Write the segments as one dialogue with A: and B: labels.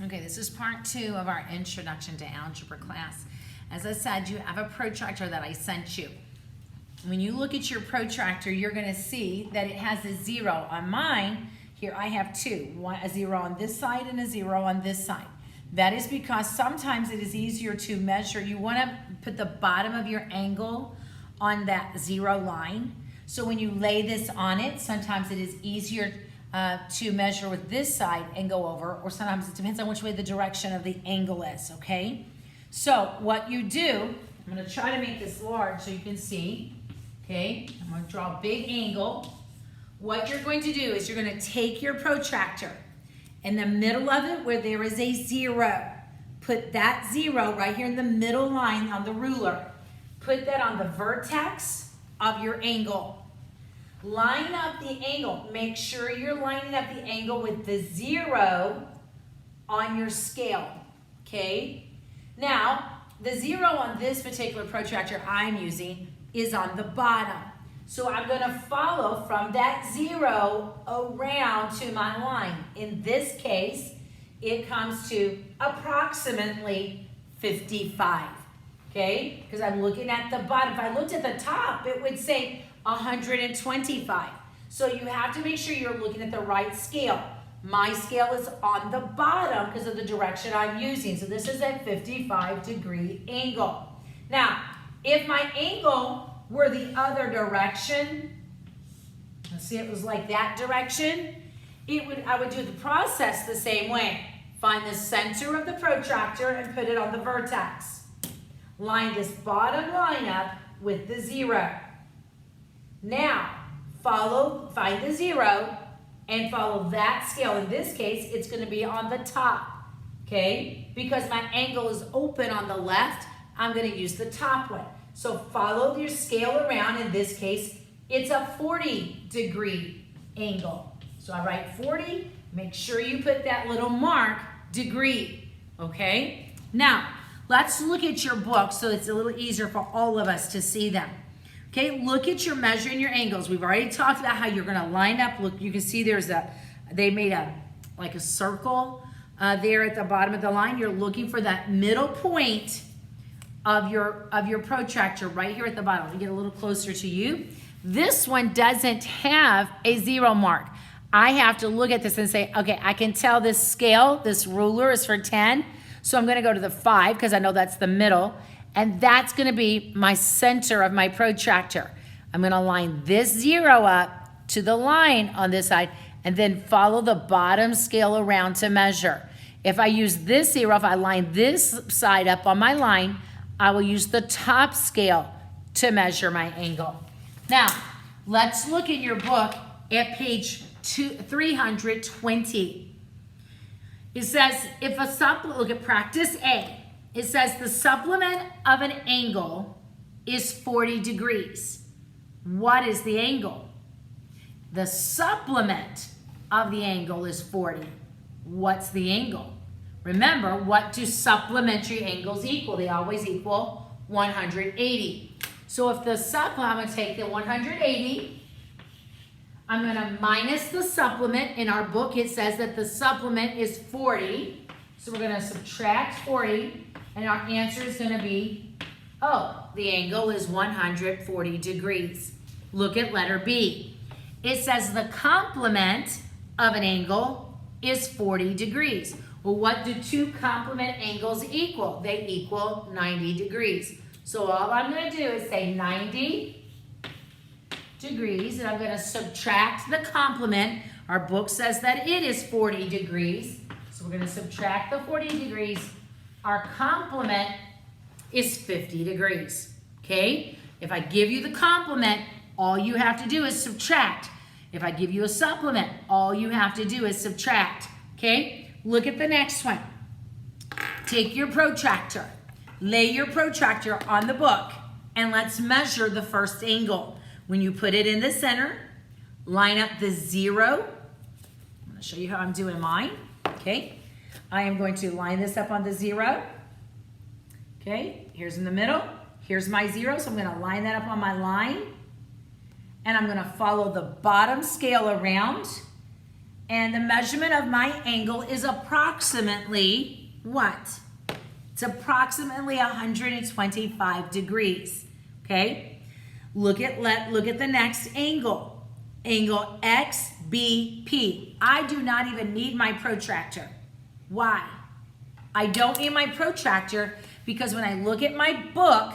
A: Okay, this is part 2 of our introduction to algebra class. As I said, you have a protractor that I sent you. When you look at your protractor, you're going to see that it has a 0. On mine, here I have 2. A 0 on this side and a 0 on this side. That is because sometimes it is easier to measure. You want to put the bottom of your angle on that 0 line. So when you lay this on it, sometimes it is easier to measure with this side and go over, or sometimes it depends on which way the direction of the angle is, okay? So what you do, I'm going to try to make this large so you can see, okay? I'm going to draw a big angle. What you're going to do is you're going to take your protractor in the middle of it where there is a 0. Put that 0 right here in the middle line on the ruler. Put that on the vertex of your angle. Line up the angle. Make sure you're lining up the angle with the 0 on your scale, okay? Now, the 0 on this particular protractor I'm using is on the bottom. So I'm going to follow from that 0 around to my line. In this case, it comes to approximately 55, okay? Because I'm looking at the bottom. If I looked at the top, it would say 125. So you have to make sure you're looking at the right scale. My scale is on the bottom because of the direction I'm using. So this is a 55-degree angle. Now, if my angle were the other direction, let's see, it was like that direction, I would do the process the same way. Find the center of the protractor and put it on the vertex. Line this bottom line up with the 0. Now, find the 0 and follow that scale. In this case, it's going to be on the top, okay? Because my angle is open on the left, I'm going to use the top one. So follow your scale around. In this case, it's a 40-degree angle. So I write 40. Make sure you put that little mark, degree, okay? Now, let's look at your book so it's a little easier for all of us to see them. Okay, look at your measuring your angles. We've already talked about how you're going to line up. Look, you can see they made like a circle there at the bottom of the line. You're looking for that middle point of your protractor right here at the bottom. Let me get a little closer to you. This one doesn't have a 0 mark. I have to look at this and say, okay, I can tell this scale, this ruler is for 10. So I'm going to go to the 5 because I know that's the middle. And that's going to be my center of my protractor. I'm going to line this 0 up to the line on this side and then follow the bottom scale around to measure. If I use this 0, if I line this side up on my line, I will use the top scale to measure my angle. Now, let's look in your book at page 320. It says, look at practice A. It says the supplement of an angle is 40 degrees. What is the angle? The supplement of the angle is 40. What's the angle? Remember, what do supplementary angles equal? They always equal 180. So if the supplement, I'm going to take the 180. I'm going to minus the supplement. In our book, it says that the supplement is 40. So we're going to subtract 40. And our answer is going to be, the angle is 140 degrees. Look at letter B. It says the complement of an angle is 40 degrees. Well, what do two complement angles equal? They equal 90 degrees. So all I'm going to do is say 90 degrees, and I'm going to subtract the complement. Our book says that it is 40 degrees. So we're going to subtract the 40 degrees. Our complement is 50 degrees, okay? If I give you the complement, all you have to do is subtract. If I give you a supplement, all you have to do is subtract, okay? Look at the next one. Take your protractor, lay your protractor on the book, and let's measure the first angle. When you put it in the center, line up the 0. I'm going to show you how I'm doing mine, okay? I am going to line this up on the 0. Okay, here's in the middle. Here's my 0, so I'm going to line that up on my line. And I'm going to follow the bottom scale around And the measurement of my angle is approximately what? It's approximately 125 degrees, okay? Look at the next angle. Angle XBP. I do not even need my protractor. Why? I don't need my protractor because when I look at my book,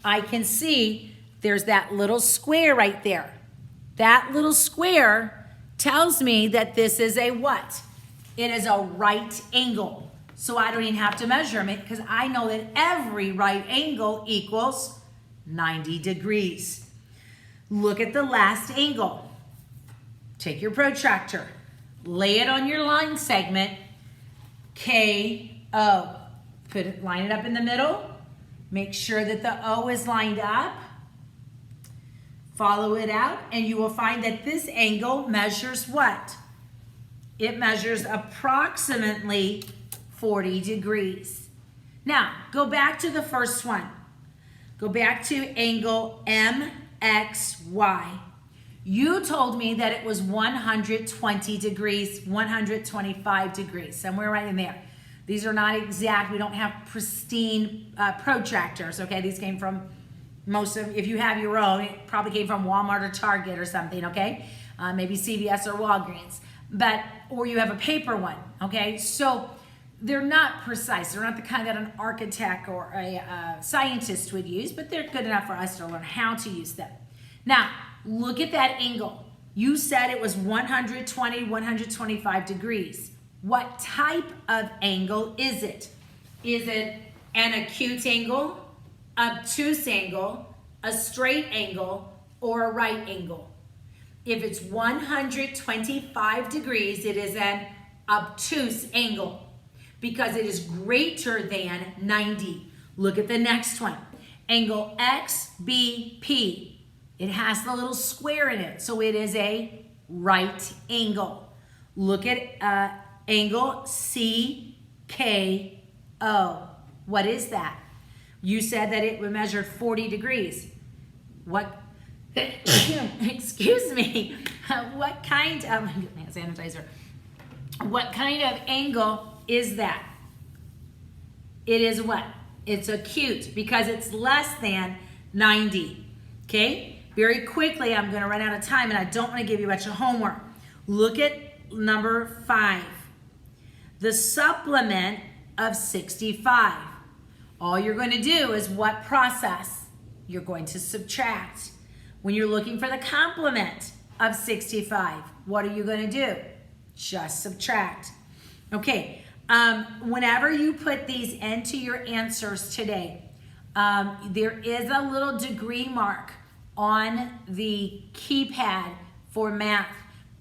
A: I can see there's that little square right there. That little square tells me that this is a what? It is a right angle. So I don't even have to measure it because I know that every right angle equals 90 degrees. Look at the last angle. Take your protractor, lay it on your line segment, KO. Line it up in the middle. Make sure that the O is lined up. Follow it out, and you will find that this angle measures what? It measures approximately 40 degrees. Now, go back to the first one. Go back to angle MXY. You told me that it was 120 degrees, 125 degrees, somewhere right in there. These are not exact. We don't have pristine protractors, okay? These came from if you have your own, it probably came from Walmart or Target or something, okay? Maybe CVS or Walgreens, or you have a paper one, okay? So they're not precise. They're not the kind that an architect or a scientist would use, but they're good enough for us to learn how to use them. Now, look at that angle. You said it was 120, 125 degrees. What type of angle is it? Is it an acute angle, obtuse angle, a straight angle, or a right angle? If it's 125 degrees, it is an obtuse angle because it is greater than 90. Look at the next one. Angle XBP. It has the little square in it, so it is a right angle. Look at angle CKO. What is that? You said that it measured 40 degrees. What, excuse me, what kind of, hand sanitizer, what kind of angle is that? It is what? It's acute because it's less than 90, okay? Very quickly, I'm gonna run out of time and I don't wanna give you a bunch of homework. Look at number 5. The supplement of 65. All you're going to do is what process? You're going to subtract. When you're looking for the complement of 65, what are you going to do? Just subtract. Okay, whenever you put these into your answers today, there is a little degree mark on the keypad for math,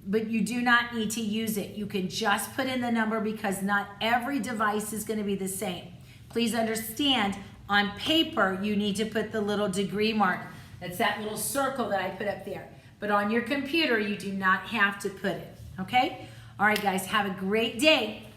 A: but you do not need to use it. You can just put in the number because not every device is going to be the same. Please understand, on paper, you need to put the little degree mark. That's that little circle that I put up there. But on your computer, you do not have to put it, okay? All right, guys, have a great day.